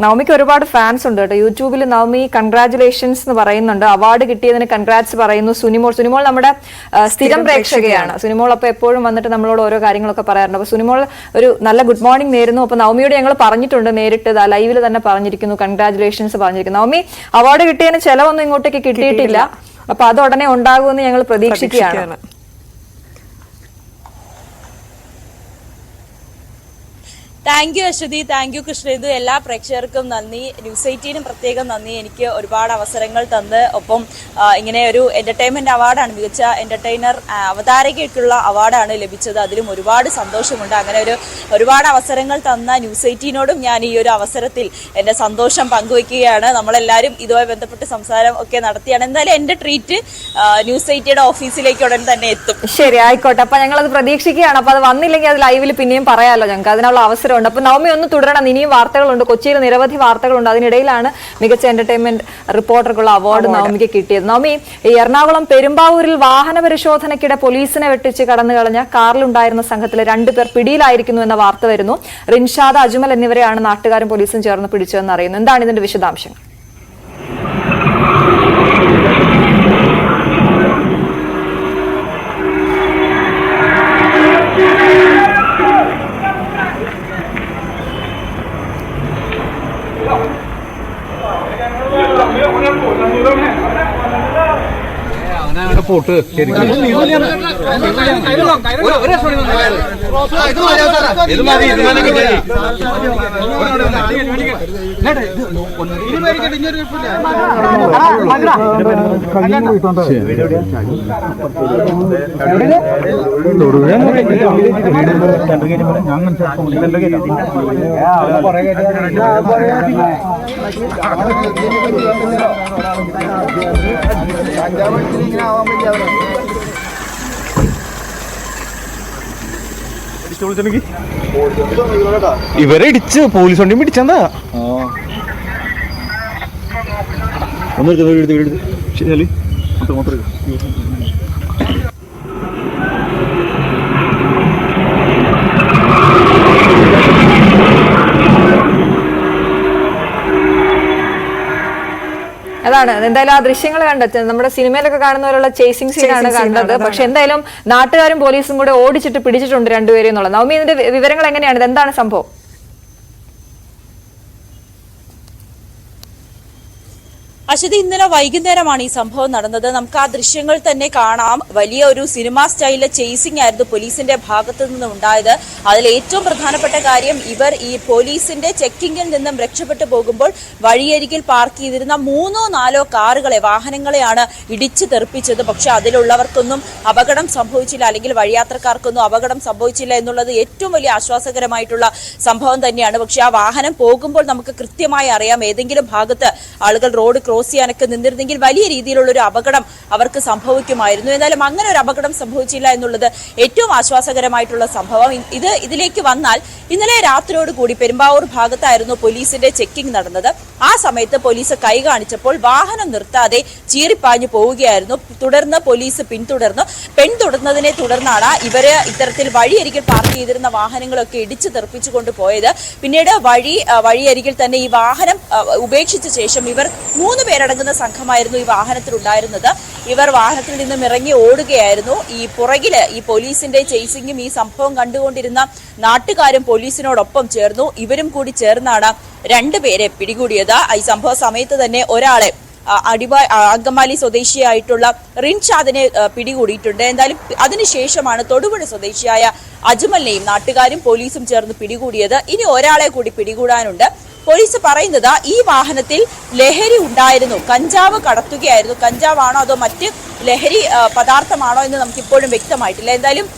നവമിക്ക് ഒരുപാട് ഫാൻസ് ഉണ്ട് കേട്ടോ. യൂട്യൂബിൽ നവമി കൺഗ്രാറ്റുലേഷൻസ് എന്ന് പറയുന്നുണ്ട്. അവാർഡ് കിട്ടിയതിന് കൺഗ്രാറ്റ്സ് പറയുന്നു. സുനിമോൾ നമ്മുടെ സ്ഥിരം പ്രേക്ഷകയാണ്. സുനിമോൾ അപ്പൊ എപ്പോഴും വന്നിട്ട് നമ്മളോട് ഓരോ കാര്യങ്ങളൊക്കെ പറയാറുണ്ട്. അപ്പൊ സുനിമോൾ ഒരു നല്ല ഗുഡ് മോർണിംഗ് നേരുന്നു. അപ്പൊ നവമിയോട് ഞങ്ങൾ പറഞ്ഞിട്ടുണ്ട്, നേരിട്ട് ലൈവിൽ തന്നെ പറഞ്ഞിരിക്കുന്നു, കൺഗ്രാറ്റുലേഷൻസ് പറഞ്ഞിരിക്കുന്നു. നവമി, അവാർഡ് കിട്ടിയതിന് ചെലവൊന്നും ഇങ്ങോട്ടേക്ക് കിട്ടിയിട്ടില്ല. അപ്പൊ അത് ഉടനെ ഉണ്ടാകുമെന്ന് ഞങ്ങൾ പ്രതീക്ഷിക്കുകയാണ്. Thank you Aswathy, thank you Krishnendu. എല്ലാ പ്രേക്ഷകർക്കും നന്ദി, ന്യൂസ് 18നും പ്രത്യേകം നന്ദി. എനിക്ക് ഒരുപാട് അവസരങ്ങൾ തന്ന്, ഒപ്പം ഇങ്ങനെ ഒരു എന്റർടൈൻമെന്റ് അവാർഡാണ്, മികച്ച എന്റർടൈനർ അവതാരകയ്ക്കുള്ള അവാർഡാണ് ലഭിച്ചത്. അതിലും ഒരുപാട് സന്തോഷമുണ്ട്. അങ്ങനെ ഒരുപാട് അവസരങ്ങൾ തന്ന ന്യൂസ് 18നോടും ഞാൻ ഈ ഒരു അവസരത്തിൽ എന്റെ സന്തോഷം പങ്കുവയ്ക്കുകയാണ്. നമ്മളെല്ലാവരും ഇതുമായി ബന്ധപ്പെട്ട് സംസാരം ഒക്കെ നടത്തിയാണ്. എന്തായാലും എന്റെ ട്രീറ്റ് ന്യൂസ് 18യുടെ ഓഫീസിലേക്ക് ഉടൻ തന്നെ എത്തും. ശരി, ആയിക്കോട്ടെ. അപ്പൊ ഞങ്ങൾ അത് പ്രതീക്ഷിക്കുകയാണ്. അപ്പൊ അത് വന്നില്ലെങ്കിൽ അത് ലൈവിൽ പിന്നെയും പറയാമല്ലോ ഞങ്ങൾക്ക്, അതിനുള്ള അവസരം. അപ്പൊ നവമി ഒന്ന് തുടരണം, ഇനിയും വാർത്തകളുണ്ട്. കൊച്ചിയിൽ നിരവധി വാർത്തകളുണ്ട്. അതിനിടയിലാണ് മികച്ച എന്റർടൈൻമെന്റ് റിപ്പോർട്ടർക്കുള്ള അവാർഡ് നവമിക്ക് കിട്ടിയത്. നവമി, ഈ എറണാകുളം പെരുമ്പാവൂരിൽ വാഹന പരിശോധനയ്ക്കിടെ പോലീസിനെ വെട്ടിച്ച് കടന്നു കളഞ്ഞ കാറിലുണ്ടായിരുന്ന സംഘത്തിലെ 2 പേർ പിടിയിലായിരിക്കുന്നു എന്ന വാർത്ത വരുന്നു. റിൻഷാദ്, അജ്മൽ എന്നിവരെയാണ് നാട്ടുകാരും പോലീസും ചേർന്ന് പിടിച്ചതെന്ന് അറിയുന്നു. എന്താണ് ഇതിന്റെ വിശദാംശങ്ങൾ? പോട്ട് ഇവരെ ഇടിച്ച് പോലീസ് വണ്ടി പിടിച്ചെന്താ ശരി. അതാണ് എന്തായാലും ആ ദൃശ്യങ്ങൾ കണ്ടത് നമ്മുടെ സിനിമയിലൊക്കെ കാണുന്ന പോലുള്ള ചേസിംഗ് സീനാണ് കണ്ടത്. പക്ഷെ എന്തായാലും നാട്ടുകാരും പോലീസും കൂടെ ഓടിച്ചിട്ട് പിടിച്ചിട്ടുണ്ട് 2 പേരെ എന്നുള്ളത്. നവമി, ഇതിന്റെ വിവരങ്ങൾ എങ്ങനെയാണ്? എന്താണ് സംഭവം? അശ്വതി, ഇന്നലെ വൈകുന്നേരമാണ് ഈ സംഭവം നടന്നത്. നമുക്ക് ആ ദൃശ്യങ്ങൾ തന്നെ കാണാം. വലിയ ഒരു സിനിമ സ്റ്റൈലിലെ ചേസിംഗ് ആയിരുന്നു പോലീസിന്റെ ഭാഗത്തു നിന്ന് ഉണ്ടായത്. അതിൽ ഏറ്റവും പ്രധാനപ്പെട്ട കാര്യം, ഇവർ ഈ പോലീസിന്റെ ചെക്കിങ്ങിൽ നിന്നും രക്ഷപ്പെട്ടു പോകുമ്പോൾ വഴിയരികിൽ പാർക്ക് ചെയ്തിരുന്ന 3-4 കാറുകളെ, വാഹനങ്ങളെയാണ് ഇടിച്ചു തെറിപ്പിച്ചത്. പക്ഷെ അതിലുള്ളവർക്കൊന്നും അപകടം സംഭവിച്ചില്ല, അല്ലെങ്കിൽ വഴിയാത്രക്കാർക്കൊന്നും അപകടം സംഭവിച്ചില്ല എന്നുള്ളത് ഏറ്റവും വലിയ ആശ്വാസകരമായിട്ടുള്ള സംഭവം തന്നെയാണ്. പക്ഷെ ആ വാഹനം പോകുമ്പോൾ നമുക്ക് കൃത്യമായി അറിയാം, ഏതെങ്കിലും ഭാഗത്ത് ആളുകൾ റോഡ് ക്രോസ് ചെയ്യാനൊക്കെ നിന്നിരുന്നെങ്കിൽ വലിയ രീതിയിലുള്ള ഒരു അപകടം അവർക്ക് സംഭവിക്കുമായിരുന്നു. എന്നാലും അങ്ങനെ ഒരു അപകടം സംഭവിച്ചില്ല എന്നുള്ളത് ഏറ്റവും ആശ്വാസകരമായിട്ടുള്ള സംഭവം. ഇതിലേക്ക് വന്നാൽ, ഇന്നലെ രാത്രിയോടുകൂടി പെരുമ്പാവൂർ ഭാഗത്തായിരുന്നു പോലീസിന്റെ ചെക്കിംഗ് നടന്നത്. ആ സമയത്ത് പോലീസ് കൈ കാണിച്ചപ്പോൾ വാഹനം നിർത്താതെ ചീറിപ്പാഞ്ഞു പോവുകയായിരുന്നു. തുടർന്ന് പോലീസ് പിന്തുടർന്നതിനെ തുടർന്നാണ് ഇവര് ഇത്തരത്തിൽ വഴിയരികിൽ പാർക്ക് ചെയ്തിരുന്ന വാഹനങ്ങളൊക്കെ ഇടിച്ചു തെറിപ്പിച്ചുകൊണ്ട് പോയത്. പിന്നീട് വഴിയരികിൽ തന്നെ ഈ വാഹനം ഉപേക്ഷിച്ച ശേഷം ഇവർ 3 പേരടങ്ങുന്ന സംഘമായിരുന്നു ഈ വാഹനത്തിൽ ഉണ്ടായിരുന്നത്. ഇവർ വാഹനത്തിൽ നിന്നും ഇറങ്ങി ഓടുകയായിരുന്നു. ഈ പുറകില് ഈ പോലീസിന്റെ ചേസിംഗും ഈ സംഭവം കണ്ടുകൊണ്ടിരുന്ന നാട്ടുകാരും പോലീസിനോടൊപ്പം ചേർന്നു. ഇവരും കൂടി ചേർന്നാണ് 2 പേരെ പിടികൂടിയത്. ഈ സംഭവ സമയത്ത് തന്നെ ഒരാളെ, അങ്കമാലി സ്വദേശിയായിട്ടുള്ള റിൻഷാദിനെ പിടികൂടിയിട്ടുണ്ട്. എന്തായാലും അതിനുശേഷമാണ് തൊടുപുഴ സ്വദേശിയായ അജ്മലിനെയും നാട്ടുകാരും പോലീസും ചേർന്ന് പിടികൂടിയത്. ഇനി ഒരാളെ കൂടി പിടികൂടാനുണ്ട്. പോലീസ് പറയുന്നത് ഈ വാഹനത്തിൽ ലഹരി ഉണ്ടായിരുന്നു, കഞ്ചാവ് കടത്തുകയായിരുന്നു. കഞ്ചാവാണോ അതോ മറ്റ് ലഹരി പദാർത്ഥമാണോ എന്ന് നമുക്കിപ്പോഴും വ്യക്തമായിട്ടില്ല. എന്തായാലും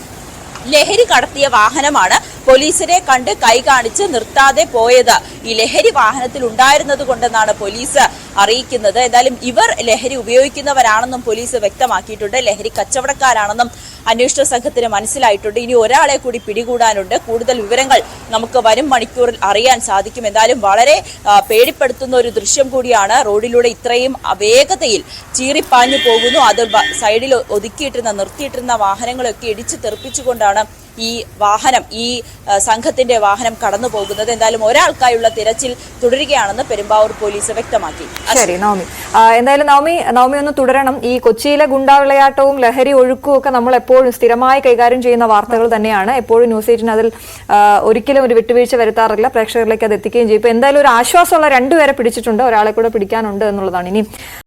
ലഹരി കടത്തിയ വാഹനമാണ്. പോലീസിനെ കണ്ട് കൈ കാണിച്ച് നിർത്താതെ പോയത് ഈ ലഹരി വാഹനത്തിൽ ഉണ്ടായിരുന്നത് കൊണ്ടെന്നാണ് പോലീസ് അറിയിക്കുന്നത്. എന്തായാലും ഇവർ ലഹരി ഉപയോഗിക്കുന്നവരാണെന്നും പോലീസ് വ്യക്തമാക്കിയിട്ടുണ്ട്. ലഹരി കച്ചവടക്കാരാണെന്നും അന്വേഷണ സംഘത്തിന് മനസ്സിലായിട്ടുണ്ട്. ഇനി ഒരാളെ കൂടി പിടികൂടാനുണ്ട്. കൂടുതൽ വിവരങ്ങൾ നമുക്ക് വരും മണിക്കൂറിൽ അറിയാൻ സാധിക്കും. എന്തായാലും വളരെ പേടിപ്പെടുത്തുന്ന ഒരു ദൃശ്യം കൂടിയാണ്. റോഡിലൂടെ ഇത്രയും വേഗതയിൽ ചീറിപ്പാഞ്ഞു പോകുന്നു. അത് സൈഡിൽ നിർത്തിയിട്ടിരുന്ന വാഹനങ്ങളൊക്കെ ഇടിച്ചു തെറിപ്പിച്ചുകൊണ്ടാണ് ഈ വാഹനം ഈ സംഘത്തിന്റെ വാഹനം കടന്നു പോകുന്നത്. എന്തായാലും ഒരാൾക്കായുള്ള തിരച്ചിൽ തുടരുകയാണെന്ന് പെരുമ്പാവൂർ പോലീസ് വ്യക്തമാക്കി. ശരി നവമി, എന്തായാലും നവമി ഒന്ന് തുടരണം. ഈ കൊച്ചിയിലെ ഗുണ്ടാവിളയാട്ടവും ലഹരി ഒഴുക്കും ഒക്കെ നമ്മൾ എപ്പോഴും സ്ഥിരമായി കൈകാര്യം ചെയ്യുന്ന വാർത്തകൾ തന്നെയാണ്. എപ്പോഴും ന്യൂസ് 8 അതിൽ ഒരിക്കലും ഒരു വിട്ടുവീഴ്ച വരുത്താറില്ല. പ്രേക്ഷകരിലേക്ക് അത് എത്തിക്കുകയും ചെയ്യും. ഇപ്പൊ എന്തായാലും ഒരു ആശ്വാസമുള്ള 2 പേരെ പിടിച്ചിട്ടുണ്ട്, ഒരാളെ കൂടെ പിടിക്കാനുണ്ട് എന്നുള്ളതാണ്. ഇനി